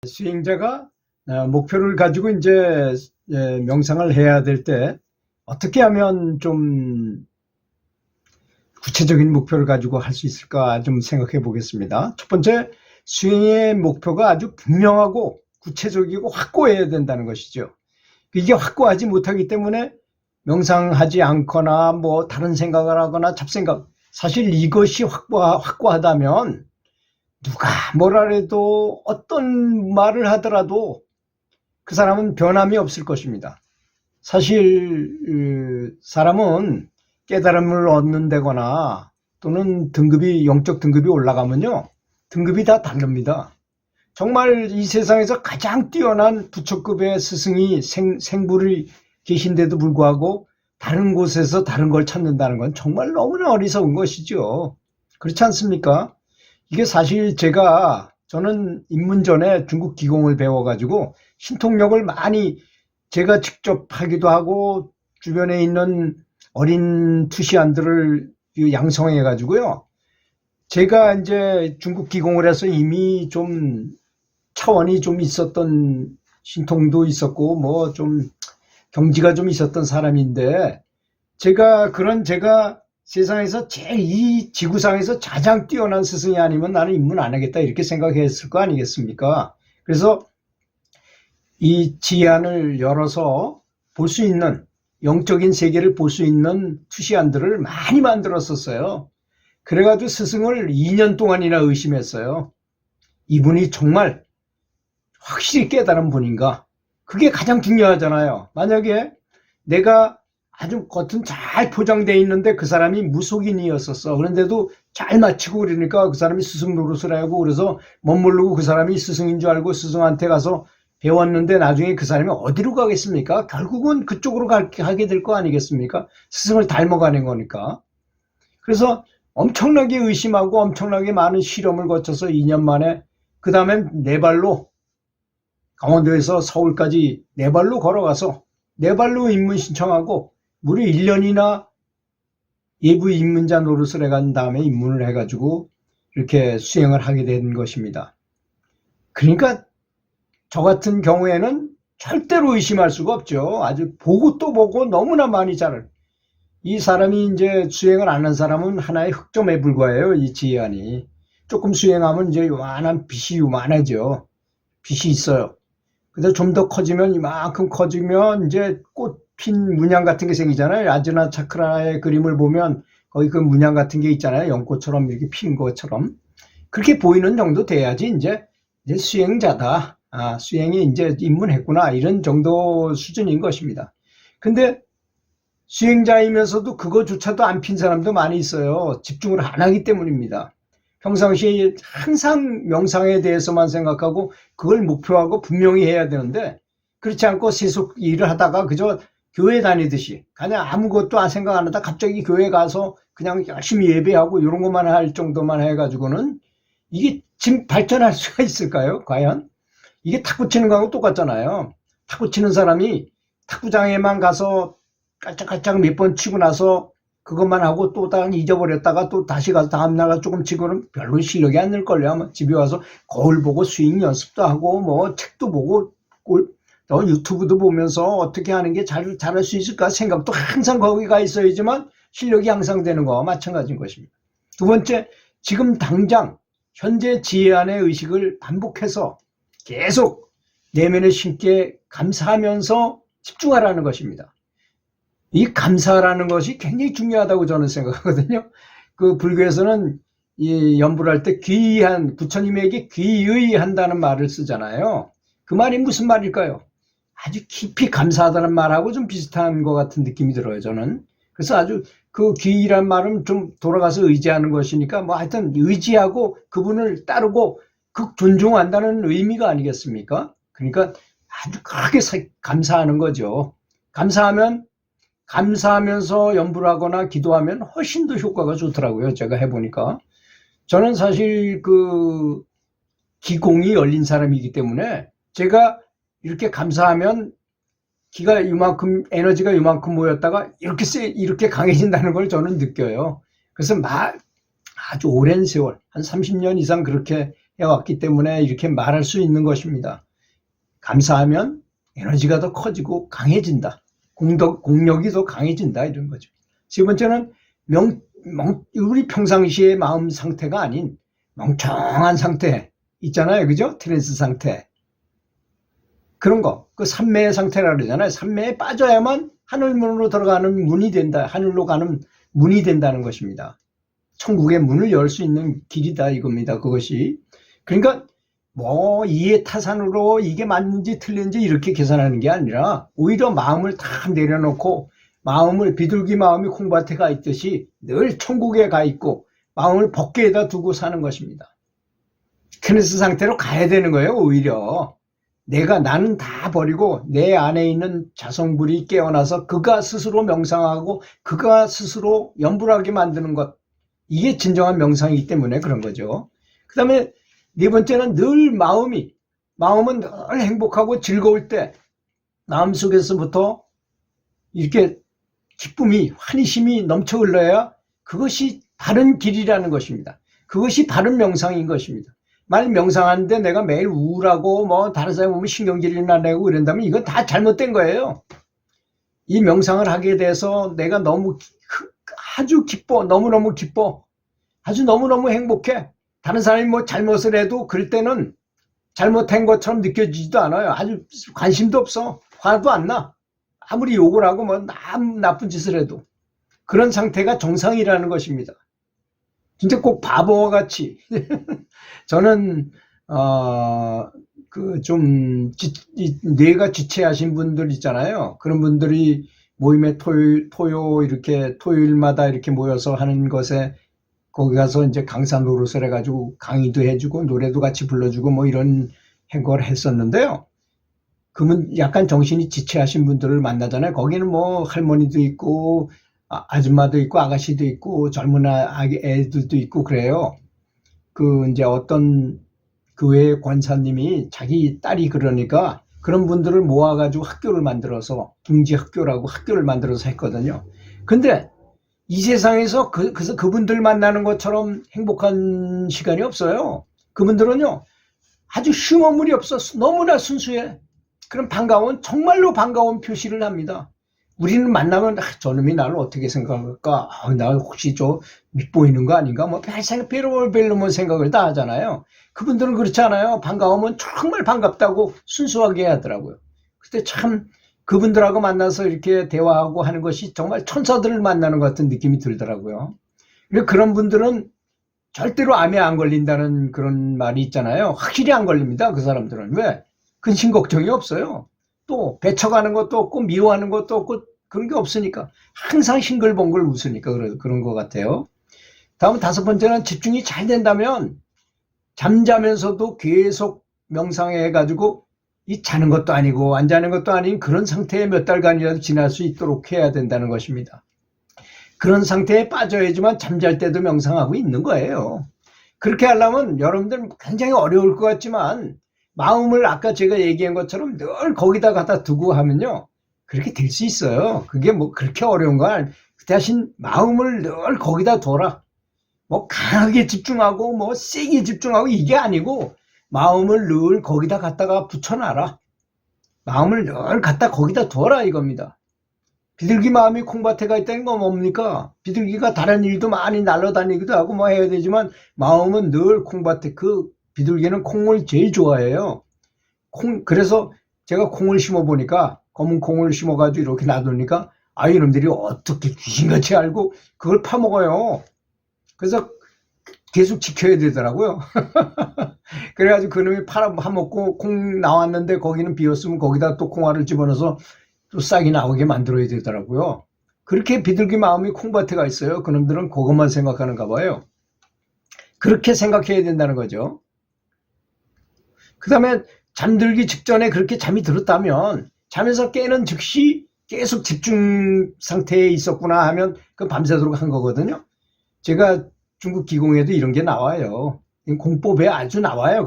수행자가 목표를 가지고 이제 명상을 해야 될 때 어떻게 하면 좀 구체적인 목표를 가지고 할 수 있을까 좀 생각해 보겠습니다. 첫 번째, 수행의 목표가 아주 분명하고 구체적이고 확고해야 된다는 것이죠. 이게 확고하지 못하기 때문에 명상하지 않거나 뭐 다른 생각을 하거나 잡생각, 사실 이것이 확고하다면 누가 뭐라 해도 어떤 말을 하더라도 그 사람은 변함이 없을 것입니다. 사실 사람은 깨달음을 얻는다거나 또는 영적 등급이 올라가면요, 등급이 다 다릅니다. 정말 이 세상에서 가장 뛰어난 부처급의 스승이 생부를 계신데도 불구하고 다른 곳에서 다른 걸 찾는다는 건 정말 너무나 어리석은 것이죠. 그렇지 않습니까? 이게 사실 저는 입문 전에 중국 기공을 배워가지고 신통력을 많이 제가 직접 하기도 하고 주변에 있는 어린 투시안들을 양성해가지고요. 제가 이제 중국 기공을 해서 이미 좀 차원이 좀 있었던, 신통도 있었고 뭐 좀 경지가 좀 있었던 사람인데, 제가 세상에서 제일 이 지구상에서 가장 뛰어난 스승이 아니면 나는 입문 안 하겠다 이렇게 생각했을 거 아니겠습니까? 그래서 이 지안을 열어서 볼 수 있는, 영적인 세계를 볼 수 있는 투시안들을 많이 만들었었어요. 그래가지고 스승을 2년 동안이나 의심했어요. 이분이 정말 확실히 깨달은 분인가? 그게 가장 중요하잖아요. 만약에 내가 아주 겉은 잘 포장되어 있는데 그 사람이 무속인이었었어. 그런데도 잘 마치고 그러니까 그 사람이 스승 노릇을 하고, 그래서 멋모르고 그 사람이 스승인 줄 알고 스승한테 가서 배웠는데 나중에 그 사람이 어디로 가겠습니까? 결국은 그쪽으로 가게 될 거 아니겠습니까? 스승을 닮아가는 거니까. 그래서 엄청나게 의심하고 엄청나게 많은 실험을 거쳐서 2년 만에, 그 다음엔 네 발로 강원도에서 서울까지 네 발로 걸어가서 네 발로 입문 신청하고 무려 1년이나 예부 입문자 노릇을 해간 다음에 입문을 해가지고 이렇게 수행을 하게 된 것입니다. 그러니까 저 같은 경우에는 절대로 의심할 수가 없죠. 아주 보고 또 보고 너무나 많이 이 사람이 이제 수행을 안 한 사람은 하나의 흑점에 불과해요. 이 지혜안이. 조금 수행하면 이제 요만한 빛이 요만하죠. 빛이 있어요. 근데 좀 더 커지면, 이만큼 커지면 이제 꽃 핀 문양 같은 게 생기잖아요. 아즈나 차크라의 그림을 보면 거기 그 문양 같은 게 있잖아요. 연꽃처럼 이렇게 핀 것처럼. 그렇게 보이는 정도 돼야지 이제 수행자다. 수행이 이제 입문했구나. 이런 정도 수준인 것입니다. 근데 수행자이면서도 그거조차도 안 핀 사람도 많이 있어요. 집중을 안 하기 때문입니다. 평상시에 항상 명상에 대해서만 생각하고 그걸 목표하고 분명히 해야 되는데, 그렇지 않고 세속 일을 하다가 그저 교회 다니듯이 그냥 아무것도 생각 안 하다 갑자기 교회 가서 그냥 열심히 예배하고 이런 것만 할 정도만 해가지고는 이게 지금 발전할 수가 있을까요? 과연? 이게 탁구 치는 거하고 똑같잖아요. 탁구 치는 사람이 탁구장에만 가서 깔짝깔짝 몇 번 치고 나서 그것만 하고 또 잊어버렸다가 또 다시 가서 다음날 조금 치고는 별로 실력이 안 늘걸요. 아마 집에 와서 거울 보고 스윙 연습도 하고 뭐 책도 보고 유튜브도 보면서 어떻게 하는 게 잘할 수 있을까 생각도 항상 거기 가 있어야지만 실력이 향상되는 거와 마찬가지인 것입니다. 두 번째, 지금 당장 현재 지혜안의 의식을 반복해서 계속 내면의 신께 감사하면서 집중하라는 것입니다. 이 감사라는 것이 굉장히 중요하다고 저는 생각하거든요. 그 불교에서는 이 연불 할 때 귀한, 부처님에게 귀의한다는 말을 쓰잖아요. 그 말이 무슨 말일까요? 아주 깊이 감사하다는 말하고 좀 비슷한 것 같은 느낌이 들어요, 저는. 그래서 아주 그 귀의란 말은 좀 돌아가서 의지하는 것이니까 뭐 하여튼 의지하고 그분을 따르고 존중한다는 의미가 아니겠습니까? 그러니까 아주 크게 감사하는 거죠. 감사하면서 연불을 하거나 기도하면 훨씬 더 효과가 좋더라고요. 제가 해보니까. 저는 사실 그 기공이 열린 사람이기 때문에 제가 이렇게 감사하면 에너지가 이만큼 모였다가 이렇게 강해진다는 걸 저는 느껴요. 그래서 아주 오랜 세월, 한 30년 이상 그렇게 해왔기 때문에 이렇게 말할 수 있는 것입니다. 감사하면 에너지가 더 커지고 강해진다. 공력이 더 강해진다. 이런 거죠. 세 번째는 우리 평상시의 마음 상태가 아닌 멍청한 상태 있잖아요. 그죠? 트랜스 상태. 그런 거. 그 삼매의 상태라 그러잖아요. 삼매에 빠져야만 하늘문으로 들어가는 문이 된다. 하늘로 가는 문이 된다는 것입니다. 천국의 문을 열 수 있는 길이다 이겁니다. 그것이. 그러니까 뭐 이해타산으로 이게 맞는지 틀린지 이렇게 계산하는 게 아니라 오히려 마음을 다 내려놓고 마음을 비둘기 마음이 콩밭에 가 있듯이 늘 천국에 가 있고 마음을 법궤에다 두고 사는 것입니다. 트랜스 상태로 가야 되는 거예요. 오히려 나는 다 버리고 내 안에 있는 자성불이 깨어나서 그가 스스로 명상하고 그가 스스로 염불하게 만드는 것, 이게 진정한 명상이기 때문에 그런 거죠. 그 다음에 네 번째는 늘 마음은 늘 행복하고 즐거울 때 마음속에서부터 이렇게 기쁨이, 환희심이 넘쳐 흘러야 그것이 바른 길이라는 것입니다. 그것이 바른 명상인 것입니다. 만약 명상하는데 내가 매일 우울하고 뭐 다른 사람이 보면 신경질이나 내고 이런다면 이건 다 잘못된 거예요. 이 명상을 하게 돼서 내가 너무 아주 기뻐, 너무너무 기뻐, 아주 너무너무 행복해. 다른 사람이 뭐 잘못을 해도 그럴 때는 잘못한 것처럼 느껴지지도 않아요. 아주 관심도 없어. 화도 안 나. 아무리 욕을 하고 뭐 나쁜 짓을 해도. 그런 상태가 정상이라는 것입니다. 진짜 꼭 바보와 같이. 저는 좀 뇌가 지체하신 분들 있잖아요. 그런 분들이 모임에 토요일마다 이렇게 모여서 하는 것에 거기 가서 이제 강사 노릇을 해가지고 강의도 해주고 노래도 같이 불러주고 뭐 이런 걸 했었는데요. 그러면 약간 정신이 지체하신 분들을 만나잖아요. 거기는 뭐 할머니도 있고 아줌마도 있고 아가씨도 있고 젊은 애들도 있고 그래요. 이제 어떤 교회 권사님이 자기 딸이 그러니까 그런 분들을 모아가지고 학교를 만들어서 둥지학교라고 학교를 만들어서 했거든요. 근데 이 세상에서 그래서 그분들 만나는 것처럼 행복한 시간이 없어요. 그분들은요 아주 흉어물이 없어. 너무나 순수해. 그럼 정말로 반가운 표시를 합니다. 우리는 만나면 저놈이 나를 어떻게 생각할까? 나 혹시 밉보이는 거 아닌가? 뭐 별로 생각을 다 하잖아요. 그분들은 그렇지 않아요. 반가우면 정말 반갑다고 순수하게 하더라고요. 그때 참 그분들하고 만나서 이렇게 대화하고 하는 것이 정말 천사들을 만나는 것 같은 느낌이 들더라고요. 그런 분들은 절대로 암에 안 걸린다는 그런 말이 있잖아요. 확실히 안 걸립니다. 그 사람들은. 왜? 근심 걱정이 없어요. 또 배척하는 것도 없고 미워하는 것도 없고 그런 게 없으니까 항상 싱글벙글 웃으니까 그런 것 같아요. 다음 다섯 번째는 집중이 잘 된다면 잠자면서도 계속 명상해가지고 이 자는 것도 아니고 안 자는 것도 아닌 그런 상태에 몇 달간이라도 지날 수 있도록 해야 된다는 것입니다. 그런 상태에 빠져야지만 잠잘 때도 명상하고 있는 거예요. 그렇게 하려면 여러분들 굉장히 어려울 것 같지만 마음을 아까 제가 얘기한 것처럼 늘 거기다 갖다 두고 하면요. 그렇게 될 수 있어요. 그게 뭐 그렇게 어려운 거 아니에요. 그 대신 마음을 늘 거기다 둬라. 뭐 강하게 집중하고 뭐 세게 집중하고 이게 아니고 마음을 늘 거기다 갖다가 붙여놔라. 마음을 늘 갖다 거기다 둬라 이겁니다. 비둘기 마음이 콩밭에 가 있다는 건 뭡니까? 비둘기가 다른 일도 많이 날아다니기도 하고 뭐 해야 되지만 마음은 늘 콩밭에 비둘기는 콩을 제일 좋아해요. 그래서 제가 콩을 심어 보니까 검은 콩을 심어가지고 이렇게 놔두니까 이놈들이 어떻게 귀신같이 알고 그걸 파먹어요. 그래서 계속 지켜야 되더라고요. 그래가지고 그놈이 파먹고 콩 나왔는데 거기는 비었으면 거기다 또 콩알을 집어넣어서 또 싹이 나오게 만들어야 되더라고요. 그렇게 비둘기 마음이 콩밭에 가 있어요. 그놈들은 그것만 생각하는가 봐요. 그렇게 생각해야 된다는 거죠. 그 다음에 잠들기 직전에 그렇게 잠이 들었다면 잠에서 깨는 즉시 계속 집중 상태에 있었구나 하면 그 밤새도록 한 거거든요. 제가 중국 기공에도 이런 게 나와요. 공법에 아주 나와요.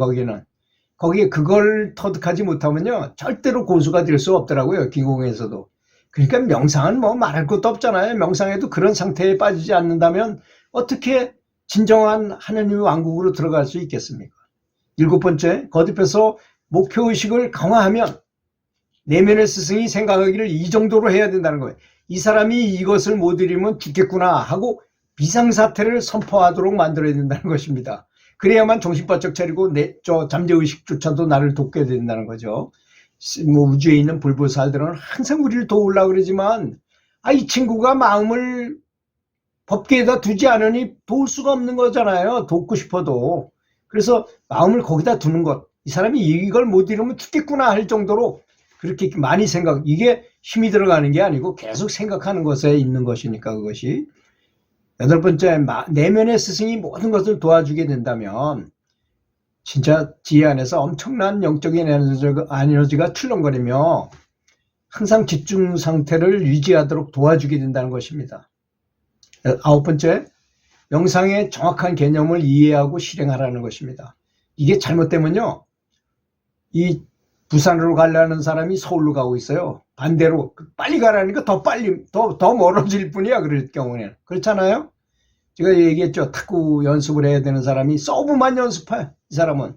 거기에 그걸 터득하지 못하면요 절대로 고수가 될 수 없더라고요. 기공에서도. 그러니까 명상은 뭐 말할 것도 없잖아요. 명상에도 그런 상태에 빠지지 않는다면 어떻게 진정한 하느님의 왕국으로 들어갈 수 있겠습니까? 7번째, 거듭해서 목표의식을 강화하면 내면의 스승이 생각하기를 이 정도로 해야 된다는 거예요. 이 사람이 이것을 못 이루면 죽겠구나 하고 비상사태를 선포하도록 만들어야 된다는 것입니다. 그래야만 정신 바짝 차리고 잠재의식조차도 나를 돕게 된다는 거죠. 뭐 우주에 있는 불보살들은 항상 우리를 도우려고 그러지만 이 친구가 마음을 법계에다 두지 않으니 도울 수가 없는 거잖아요. 돕고 싶어도. 그래서 마음을 거기다 두는 것. 이 사람이 이걸 못 이루면 죽겠구나 할 정도로 그렇게 많이 이게 힘이 들어가는 게 아니고 계속 생각하는 것에 있는 것이니까 그것이. 8번째, 내면의 스승이 모든 것을 도와주게 된다면 진짜 지혜 안에서 엄청난 영적인 에너지가 출렁거리며 항상 집중 상태를 유지하도록 도와주게 된다는 것입니다. 9번째, 명상의 정확한 개념을 이해하고 실행하라는 것입니다. 이게 잘못되면요, 이 부산으로 가려는 사람이 서울로 가고 있어요. 반대로 빨리 가라니까 더 멀어질 뿐이야. 그럴 경우에는. 그렇잖아요. 제가 얘기했죠. 탁구 연습을 해야 되는 사람이 서브만 연습해. 이 사람은.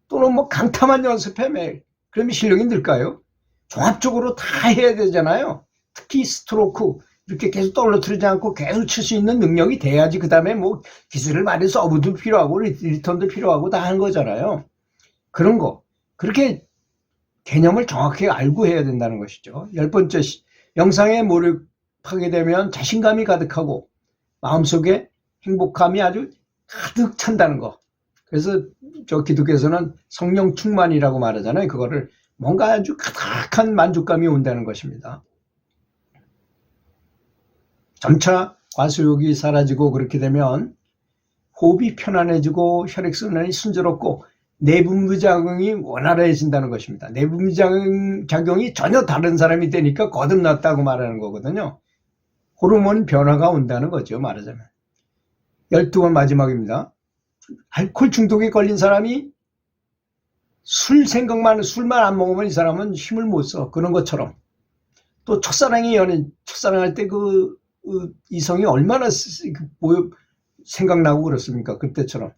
또는 뭐 강타만 연습해 매일. 그러면 실력이 늘까요? 종합적으로 다 해야 되잖아요. 특히 스트로크 이렇게 계속 떨어뜨리지 않고 계속 칠 수 있는 능력이 돼야지 그 다음에 뭐 기술을 많이 서브도 필요하고 리턴도 필요하고 다 하는 거잖아요. 그런 거. 그렇게 개념을 정확히 알고 해야 된다는 것이죠. 10번째, 명상에 몰입하게 되면 자신감이 가득하고 마음속에 행복감이 아주 가득 찬다는 거. 그래서 기독교에서는 성령 충만이라고 말하잖아요. 그거를 뭔가 아주 가득한 만족감이 온다는 것입니다. 점차 과수욕이 사라지고 그렇게 되면 호흡이 편안해지고 혈액순환이 순조롭고 내분비작용이 원활해진다는 것입니다. 내분비작용이 전혀 다른 사람이 되니까 거듭났다고 말하는 거거든요. 호르몬 변화가 온다는 거죠, 말하자면. 12번 마지막입니다. 알코올 중독에 걸린 사람이 술만 안 먹으면 이 사람은 힘을 못 써. 그런 것처럼. 또 첫사랑할 때 이성이 얼마나 생각나고 그렇습니까? 그때처럼.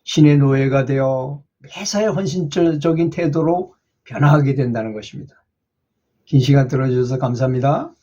신의 노예가 되어 매사에 헌신적인 태도로 변화하게 된다는 것입니다. 긴 시간 들어주셔서 감사합니다.